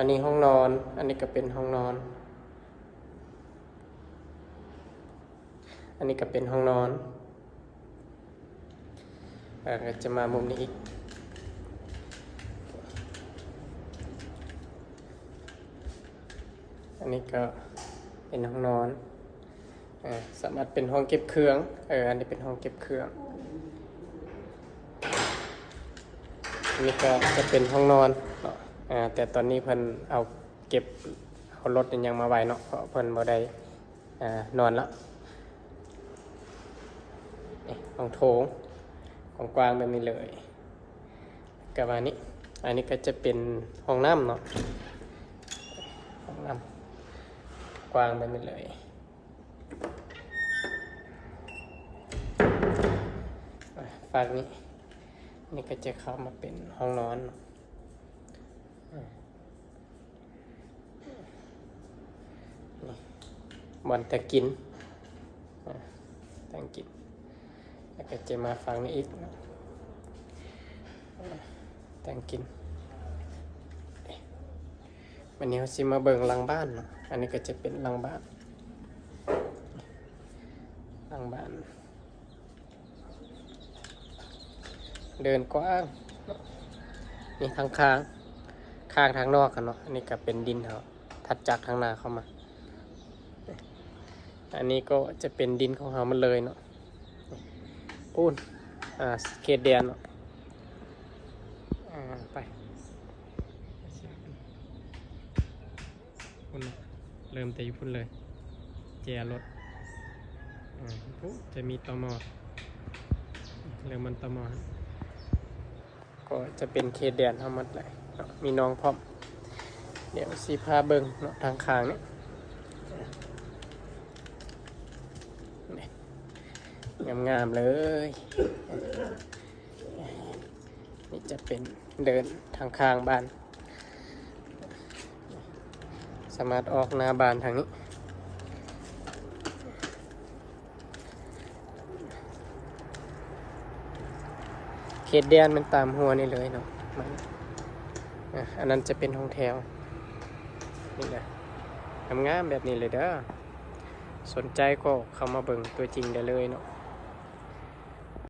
อันนี้ห้องนอน อันนี้ก็เป็นห้องนอน อันนี้ก็เป็นห้องนอนก็จะมามุมนี้อีกอันนี้ก็เป็นห้องนอนสามารถเป็นห้องเก็บเครื่องอันนี้เป็นห้องเก็บเครื่องอันนี้ก็จะเป็นห้องนอนเนาะแต่ตอนนี้เพิ่นเอาเก็บเอารถยังมาไว้เนาะเพราะเพิ่นบ่ได้นอนละนี่ห้องโถงกว้างแบบนี้เลยกับอันนี้ก็จะเป็นห้องน้ำเนาะห้องน้ำกว้างแบบนี้เลยฝั่งนี้นี่ก็จะเข้ามาเป็นห้องนอนบอนแต่กินแต่งกินแล้วก็จะมาฝั่งนี้อีกแต่งกินวันนี้เราจะมาเบิ่งหลังบ้านเนาะอันนี้ก็จะเป็นหลังบ้านเดินกว้างนี่ทางข้างทางนอกกันเนาะอันนี้ก็เป็นดินเขาถัดจากทางหน้าเข้ามาอันนี้ก็จะเป็นดินของเขามันเลยเนาะปูนเขตแดนเนาะไปพุ่นเริ่มแต่อยู่พุ่นเลยแจรถจะมีตม.เริ่มมันตม.ก็จะเป็นเขตแดนทั้งหมดเลยมีน้องพร้อมเดี๋ยวสีพาเบิงเนาะทางข้างนี่งามๆเลยนี่จะเป็นเดินทางข้างบ้านสามารถออกหน้าบ้านทางนี้เขตแดนมันตามหัวนี่เลยเนาะอันนั้นจะเป็นห้องแถวนี่แหละงามๆแบบนี้เลยเด้อสนใจก็เข้ามาเบิ่งตัวจริงได้เลยเนาะ